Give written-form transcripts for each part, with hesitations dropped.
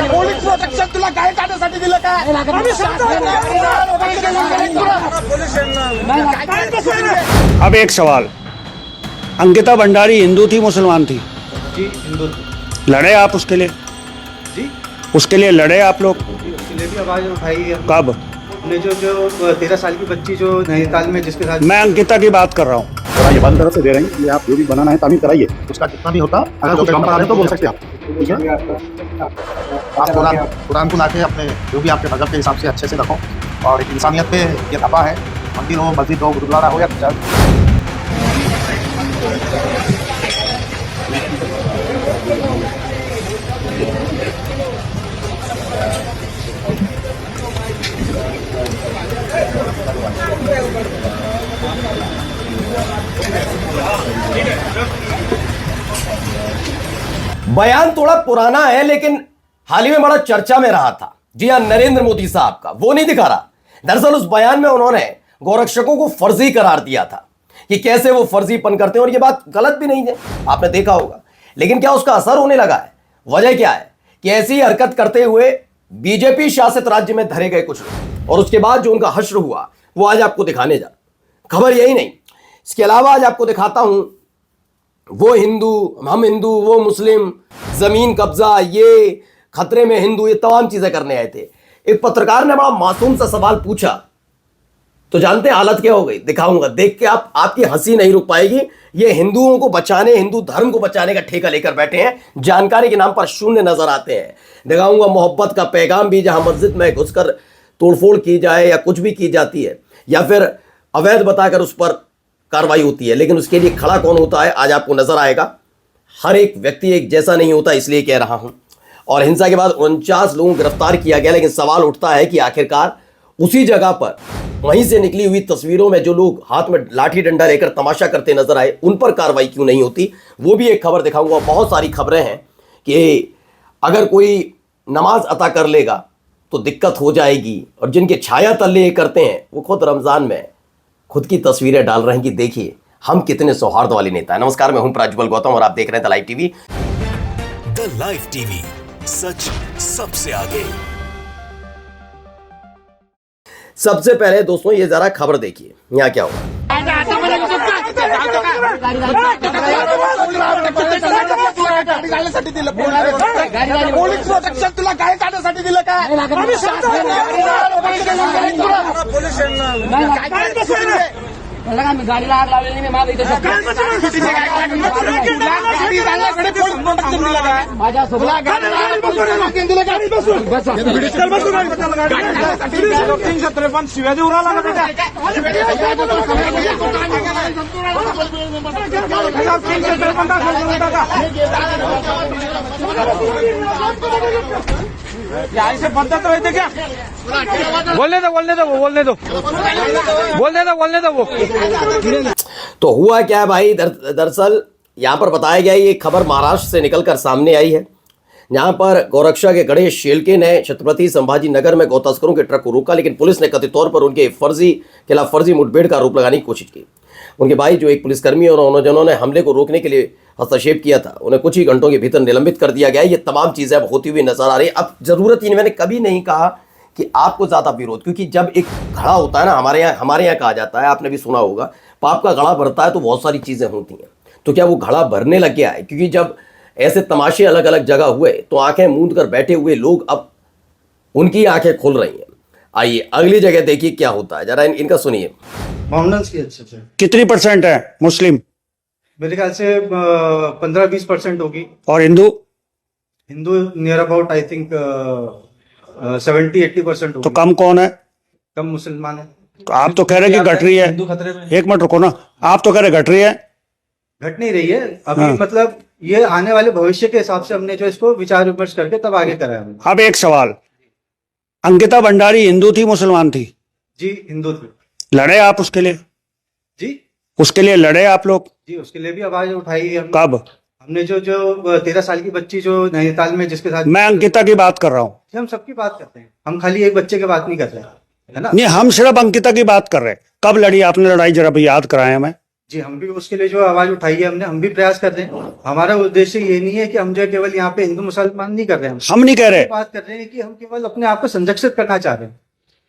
Police protection तुला गाडी काढण्यासाठी दिलं काय? अब एक सवाल, अंकिता भंडारी हिंदू थी मुसलमान थी? जी हिंदू थी। लड़े आप उसके लिए? जी उसके लिए लड़े आप लोग? उसके लिए भी आवाज उठाई है। कब? हमने जो 13 साल की बच्ची जो नैनीताल में जिसके साथ मैं अंकिता की बात कर रहा हूँ। ये बंद तरफ से दे रहे हैं कि आप जो भी बनाना है तामील कराइए, उसका कितना भी होता, अगर कुछ कम करा रहे तो बोल सकते हैं आप, ठीक है? आप कुरान को लाके अपने जो भी आपके मजहब के हिसाब से अच्छे से रखो, और एक इंसानियत पे ये खपा है, मंदिर हो, मस्जिद हो, गुरुद्वारा हो या चर्च। बयान थोड़ा पुराना है लेकिन हाल ही में बड़ा चर्चा में रहा था। जी हां, नरेंद्र मोदी साहब का वो नहीं दिखा रहा। दरअसल उस बयान में उन्होंने गोरक्षकों को फर्जी करार दिया था कि कैसे वो फर्जीपन करते हैं, और ये बात गलत भी नहीं है, आपने देखा होगा। लेकिन क्या उसका असर होने लगा है? वजह क्या है कि ऐसी हरकत करते हुए बीजेपी शासित राज्य में धरे गए कुछ लोग, और उसके बाद जो उनका हश्र हुआ वो आज आपको दिखाने जा। खबर यही नहीं, इसके अलावा आज आपको दिखाता हूं वो हिंदू, हम हिंदू, वो मुस्लिम, जमीन कब्जा, ये खतरे में हिंदू, ये तमाम चीजें करने आए थे। एक पत्रकार ने बड़ा मासूम सा सवाल पूछा, तो जानते हैं हालत क्या हो गई? दिखाऊंगा, देख के आपकी हंसी नहीं रुक पाएगी। ये हिंदुओं को बचाने, हिंदू धर्म को बचाने का ठेका लेकर बैठे हैं, जानकारी के नाम पर शून्य नजर आते हैं। दिखाऊंगा मोहब्बत का पैगाम भी, जहां मस्जिद में घुसकर तोड़फोड़ की जाए या कुछ भी की जाती है, या फिर अवैध बताकर उस पर कार्रवाई होती है, लेकिन उसके लिए खड़ा कौन होता है आज आपको नजर आएगा। हर एक व्यक्ति एक जैसा नहीं होता, इसलिए कह रहा हूं। और हिंसा के बाद 49 लोगों को गिरफ्तार किया गया, लेकिन सवाल उठता है कि आखिरकार उसी जगह पर वहीं से निकली हुई तस्वीरों में जो लोग हाथ में लाठी डंडा लेकर तमाशा करते नजर आए, उन पर कार्रवाई क्यों नहीं होती? वो भी एक खबर दिखाऊंगा। बहुत सारी खबरें हैं कि अगर कोई नमाज अता कर लेगा तो दिक्कत हो जाएगी, और जिनके छाया तले ये करते हैं वो खुद रमजान में खुद की तस्वीरें डाल रहे हैं कि देखिए हम कितने सौहार्द वाले नेता हैं। नमस्कार, मैं हूं प्राज्वल गौतम और आप देख रहे हैं the live TV. The live TV, सच सबसे आगे। सबसे पहले दोस्तों ये जरा खबर देखिए, यहाँ क्या होगा। पोलीस प्रोटेक्शन तुला गाडी काढण्यासाठी दिलं काय? गाडीला आग लावलेली मी मागे शिव्या देऊ राहिला ऐसे पद्धत रहते क्या? बोलने दो वो। तो हुआ क्या है भाई, दरअसल यहां पर बताया गया ये खबर महाराष्ट्र से निकलकर सामने आई है, जहां पर गौरक्षा के गणेश शेलके ने छत्रपति संभाजी नगर में गौ तस्करों के ट्रक को रोका, लेकिन पुलिस ने कथित तौर पर उनके खिलाफ फर्जी मुठभेड़ का आरोप लगाने की कोशिश की। उनके भाई जो एक पुलिसकर्मी और जिन्होंने हमले को रोकने के लिए हस्तक्षेप किया था, उन्हें कुछ ही घंटों के भीतर निलंबित कर दिया गया। ये तमाम चीजें अब होती हुई नजर आ रही है। अब जरूरत ही, मैंने कभी नहीं कहा कि आपको ज्यादा विरोध, क्योंकि जब एक घड़ा होता है ना, हमारे यहाँ कहा जाता है, आपने भी सुना होगा, पाप का घड़ा भरता है तो बहुत सारी चीजें होती हैं। तो क्या वो घड़ा भरने लग गया है? क्योंकि जब ऐसे तमाशे अलग अलग जगह हुए तो आंखें मूंद कर बैठे हुए लोग अब उनकी आंखें खुल रही हैं। आइए अगली जगह देखिए क्या होता है, जरा इनका सुनिए। मोहम्मदन्स की अच्छे से कितनी % है मुस्लिम? मेरे ख्याल से 15-20% होगी। और Hindu? Hindu near about I think 70-80% तो होगी। कम कौन है? कम मुसलमान है। तो आप तो कह रहे हैं कि घट रही है। हिंदू खतरे में। एक मिनट रुको ना, आप तो कह रहे घट रही है। घट नहीं रही है अभी, हाँ। मतलब ये आने वाले भविष्य के हिसाब से हमने जो इसको विचार विमर्श करके तब आगे करा है। अब एक सवाल, अंकिता भंडारी हिंदू थी मुसलमान थी? जी हिंदू थी। लड़े आप उसके लिए? जी उसके लिए लड़े आप लोग? जी उसके लिए भी आवाज उठाई है। कब? हमने जो 13 साल की बच्ची जो नैनीताल में जिसके साथ, मैं अंकिता की बात कर रहा हूँ। हम सबकी बात करते हैं, हम खाली एक बच्चे की बात नहीं कर रहे, है ना? नहीं, हम सिर्फ अंकिता की बात कर रहे हैं। कब लड़ी आपने लड़ाई, जरा भी याद कराएं हमें। जी, हम भी उसके लिए जो आवाज उठाई है हमने, हम भी प्रयास कर रहे हैं। हमारा उद्देश्य ये नहीं है कि हम जो है केवल यहाँ पे हिंदू मुसलमान नहीं कर रहे हैं, हम नहीं कह रहे। बात कर रहे हैं कि हम केवल अपने आप को संरक्षित करना चाह रहे हैं।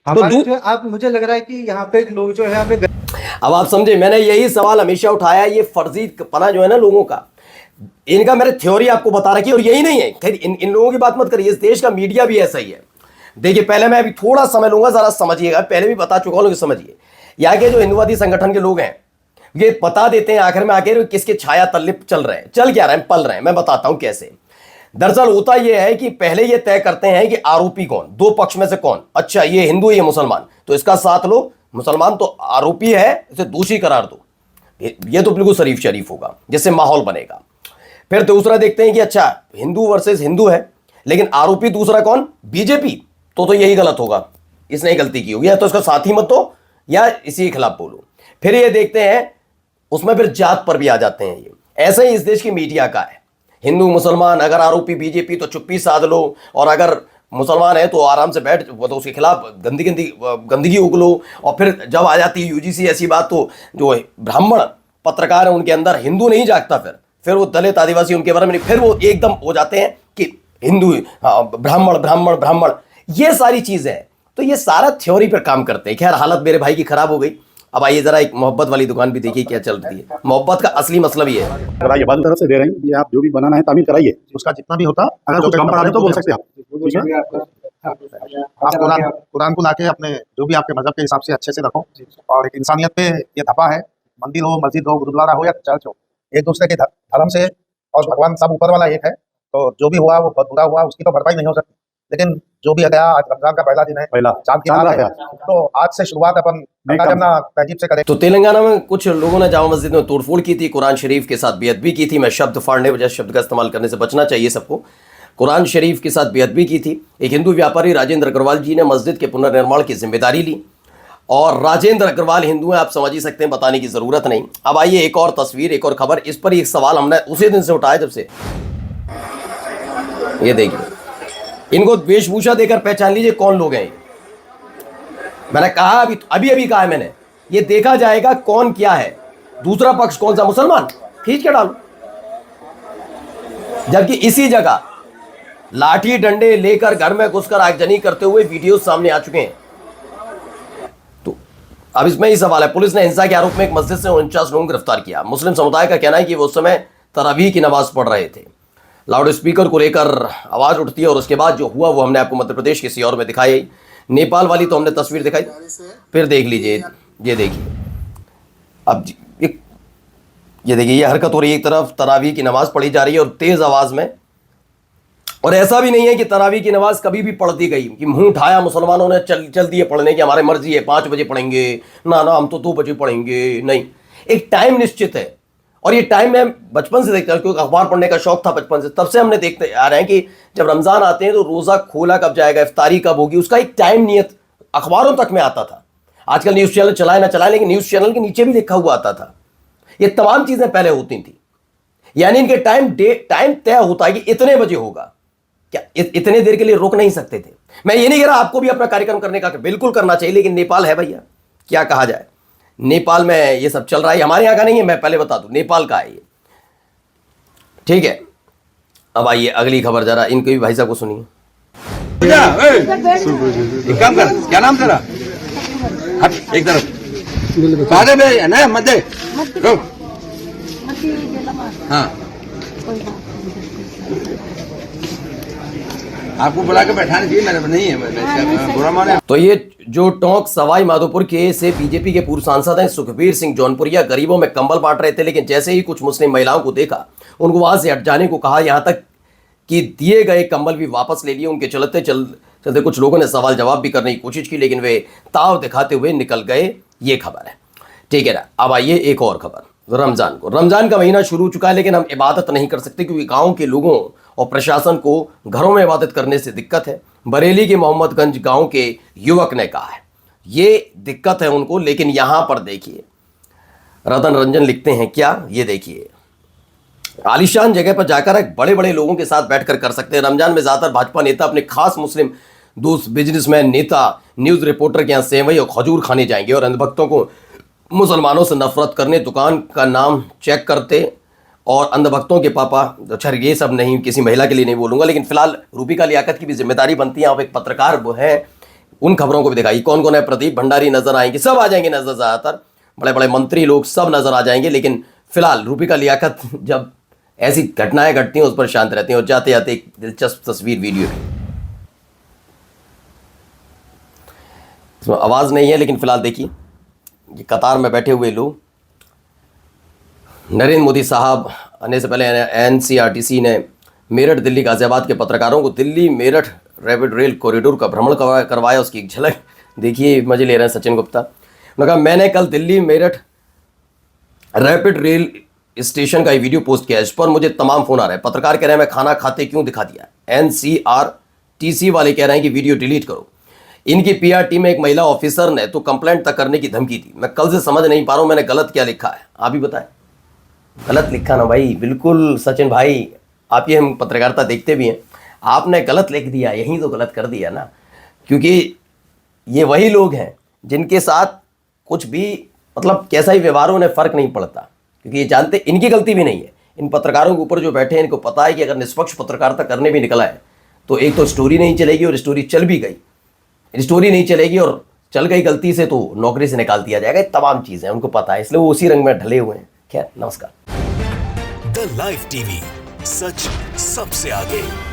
हमारे जो आप मुझे लग रहा है कि यहाँ पे लोग जो है यहाँ पे अब आप समझे, मैंने यही सवाल हमेशा उठाया, ये फर्जी पना जो है ना लोगों का, इनका मैंने थ्योरी आपको बता रखी है और यही नहीं है। खैर इन लोगों की बात मत करिए, इस देश का मीडिया भी ऐसा ही है। देखिए, पहले मैं अभी थोड़ा समय लूंगा, जरा समझिएगा, पहले भी बता चुका हूं, समझिए। यहाँ के जो हिंदुवादी संगठन के लोग हैं ये बता देते हैं आखिर में आके किसके छाया तले चल रहे हैं, चल क्या रहे हैं, पल रहे हैं। मैं बताता हूं कैसे। दरअसल होता यह है कि पहले ये तय करते हैं कि आरोपी कौन, दो पक्ष में से कौन, अच्छा ये हिंदू ये मुसलमान, तो इसका साथ लो, मुसलमान तो आरोपी है इसे दोषी करार दो, ये तो बिल्कुल शरीफ होगा, जिससे माहौल बनेगा। फिर दूसरा देखते हैं कि अच्छा हिंदू वर्सेस हिंदू है, लेकिन आरोपी दूसरा कौन, बीजेपी, तो यही गलत होगा, इसने गलती की होगी, या तो इसका साथी मत दो या इसी के खिलाफ बोलो। फिर ये देखते हैं, उसमें फिर जात पर भी आ जाते हैं। ये ऐसे ही इस देश की मीडिया का है, हिंदू मुसलमान, अगर आरोपी बीजेपी तो चुप्पी साध लो, और अगर मुसलमान है तो आराम से बैठ, तो उसके खिलाफ गंदगी उगलो। और फिर जब आ जाती है यूजीसी ऐसी बात, तो जो ब्राह्मण पत्रकार है उनके अंदर हिंदू नहीं जागता, फिर वो दलित आदिवासी उनके बारे में नहीं, फिर वो एकदम हो जाते हैं कि हिंदू ब्राह्मण ब्राह्मण ब्राह्मण, ये सारी चीजें हैं। तो ये सारा थ्योरी पर काम करते हैं। खैर, हालत मेरे भाई की खराब हो गई। अब आइए जरा एक मोहब्बत वाली दुकान भी देखिए क्या चल रही है। मोहब्बत का असली मतलब ये है, कराइए, बाद तरफ से दे रहे हैं कि आप जो भी बनाना है तामीर कराइए, उसका जितना भी होता, अगर कुछ कम पड़ा है तो बोल सकते हैं आप, ठीक है। आप कुरान को लाके अपने जो भी आपके मजहब के हिसाब से अच्छे से रखो, और एक इंसानियत पे ये धब्बा है, मंदिर हो, मस्जिद हो, गुरुद्वारा हो या चर्च हो, एक दूसरे के धर्म से, और भगवान सब ऊपर वाला एक है, तो जो भी हुआ वो बहुत बुरा हुआ, उसकी तो भरपाई नहीं हो सकती। लेकिन जो भी गया, आज रमजान का पहला दिन है, चांद की रात है, तो आज से शुरुआत अपन तहजीब से करें। तो तेलंगाना में कुछ लोगों ने जामा मस्जिद में तोड़फोड़ की थी, कुरान शरीफ के साथ बेअदबी की थी। मैं शब्द फाड़ने वजह शब्द का इस्तेमाल करने से बचना चाहिए सबको। कुरान शरीफ के साथ बेअदबी की थी। एक हिंदू व्यापारी राजेंद्र अग्रवाल जी ने मस्जिद के पुनर्निर्माण की जिम्मेदारी ली, और राजेंद्र अग्रवाल हिंदू हैं, आप समझ ही सकते हैं, बताने की जरूरत नहीं। अब आइए एक और तस्वीर, एक और खबर। इस पर एक सवाल हमने उसी दिन से उठाया जब से, ये देखिए, इनको वेशभूषा देकर पहचान लीजिए कौन लोग हैं। मैंने कहा अभी कहा है मैंने, ये देखा जाएगा कौन क्या है, दूसरा पक्ष कौन सा, मुसलमान, खींच के डालो। जबकि इसी जगह लाठी डंडे लेकर घर में घुसकर आगजनी करते हुए वीडियो सामने आ चुके हैं। तो अब इसमें ही सवाल है, पुलिस ने हिंसा के आरोप में एक मस्जिद से 49 लोगों को गिरफ्तार किया। मुस्लिम समुदाय का कहना है कि वो उस समय तरावीह की नमाज पढ़ रहे थे। लाउड स्पीकर को लेकर आवाज उठती है, और उसके बाद जो हुआ वो हमने आपको मध्य प्रदेश के सीहोर में दिखाई। नेपाल वाली तो हमने तस्वीर दिखाई, फिर देख लीजिए, ये देखिए। अब ये देखिए, ये हरकत हो रही है, एक तरफ तरावीह की नमाज पढ़ी जा रही है और तेज आवाज में। और ऐसा भी नहीं है कि तरावीह की नमाज कभी भी पढ़ दी गई कि मुंह उठाया मुसलमानों ने, चल दिए पढ़ने की, हमारी मर्जी है 5 बजे पढ़ेंगे, ना हम तो 2 बजे पढ़ेंगे। नहीं, एक टाइम निश्चित है, और ये टाइम मैं बचपन से देखता हूँ, क्योंकि अखबार पढ़ने का शौक था बचपन से, तब से हमने देखते आ रहे हैं कि जब रमजान आते हैं तो रोजा खोला कब जाएगा, इफ्तारी कब होगी, उसका एक टाइम नियत अखबारों तक में आता था। आजकल न्यूज चैनल चलाए ना चलाए, लेकिन न्यूज चैनल के नीचे भी लिखा हुआ आता था। ये तमाम चीजें पहले होती थी, यानी इनके टाइम तय होता है कि इतने बजे होगा। क्या इतने देर के लिए रोक नहीं सकते थे? मैं ये नहीं कह रहा आपको भी अपना कार्यक्रम करने का बिल्कुल करना चाहिए, लेकिन नेपाल है भैया, क्या कहा जाए, नेपाल में ये सब चल रहा है। हमारे यहाँ का नहीं है, मैं पहले बता दूं, नेपाल का है ये, ठीक है। अब आइए अगली खबर, जरा इनके भी भाई साहब को सुनिए। एक काम कर, क्या नाम तेरा? हट एक तरफ, काले में ना मध्य, हाँ आपको बुला के बैठाना चाहिए, मेरे नहीं है बुरा माने। तो ये जो टोंक सवाई माधोपुर के से बीजेपी के पूर्व सांसद हैं सुखबीर सिंह जौनपुरिया गरीबों में कंबल बांट रहे थे, लेकिन जैसे ही कुछ मुस्लिम महिलाओं को देखा, उनको वहां से हट जाने को कहा, यहां तक कि दिए गए कंबल भी वापस ले लिए। उनके चलते कुछ लोगों ने सवाल जवाब भी करने की कोशिश की, लेकिन वे ताव दिखाते हुए निकल गए। ये खबर है, ठीक है ना। अब आइए एक और खबर, रमजान का महीना शुरू हो चुका है, लेकिन हम इबादत नहीं कर सकते क्योंकि गांव के लोगों और प्रशासन को घरों में इबादत करने से दिक्कत है। बरेली के मोहम्मदगंज गांव के युवक ने कहा है ये दिक्कत है उनको, लेकिन यहां पर देखिए रतन रंजन लिखते हैं क्या, ये देखिए, आलीशान जगह पर जाकर एक बड़े बड़े लोगों के साथ बैठकर कर सकते हैं। रमजान में ज्यादातर भाजपा नेता अपने खास मुस्लिम दोस्त, बिजनेसमैन, नेता, न्यूज रिपोर्टर के यहाँ सेवई और खजूर खाने जाएंगे और अंधभक्तों को मुसलमानों से नफरत करने, दुकान का नाम चेक करते और अंधभक्तों के पापा। अच्छा ये सब नहीं, किसी महिला के लिए नहीं बोलूंगा, लेकिन फिलहाल रूबिका लियाकत की भी जिम्मेदारी बनती है। आप एक पत्रकार वो हैं, उन खबरों को भी दिखाई। कौन कौन है? प्रदीप भंडारी नजर आएंगे, सब आ जाएंगे नजर, ज़्यादातर बड़े बड़े मंत्री लोग सब नजर आ जाएंगे। लेकिन फिलहाल रूबिका लियाकत जब ऐसी घटनाएं घटती हैं उस पर शांत रहती हैं। और जाते जाते एक दिलचस्प तस्वीर वीडियो भी, इसमें आवाज़ नहीं है लेकिन फिलहाल देखिए, ये कतार में बैठे हुए लोग, नरेंद्र मोदी साहब आने से पहले एनसीआरटीसी ने मेरठ, दिल्ली, गाजियाबाद के पत्रकारों को Delhi Meerut rapid rail corridor का भ्रमण करवाया। उसकी एक झलक देखिए, मजे ले रहे हैं सचिन गुप्ता। उन्होंने कहा मैंने कल Delhi Meerut rapid rail station का ये वीडियो पोस्ट किया, इस पर मुझे तमाम फोन आ रहे हैं। पत्रकार कह रहे हैं मैं खाना खाते क्यों दिखा दिया, एनसीआरटीसी वाले कह रहे हैं कि वीडियो डिलीट करो। इनकी पीआर टीम में एक महिला ऑफिसर ने तो कंप्लेंट तक करने की धमकी दी। मैं कल से समझ नहीं पा रहा हूं मैंने गलत क्या लिखा है, आप ही बताएं। गलत लिखा ना भाई, बिल्कुल सचिन भाई, आप ये हम पत्रकारिता देखते भी हैं, आपने गलत लिख दिया, यहीं तो गलत कर दिया ना। क्योंकि ये वही लोग हैं जिनके साथ कुछ भी मतलब कैसा ही व्यवहार हो, उन्हें फ़र्क नहीं पड़ता, क्योंकि ये जानते इनकी गलती भी नहीं है। इन पत्रकारों के ऊपर जो बैठे हैं इनको पता है कि अगर निष्पक्ष पत्रकारिता करने भी निकला है तो एक तो स्टोरी नहीं चलेगी, और स्टोरी चल भी गई, स्टोरी नहीं चलेगी और चल गई गलती से तो नौकरी से निकाल दिया जाएगा। ये तमाम चीज़ें उनको पता है, इसलिए वो उसी रंग में ढले हुए हैं। खैर, नमस्कार। द लाइव टीवी, सच सबसे आगे।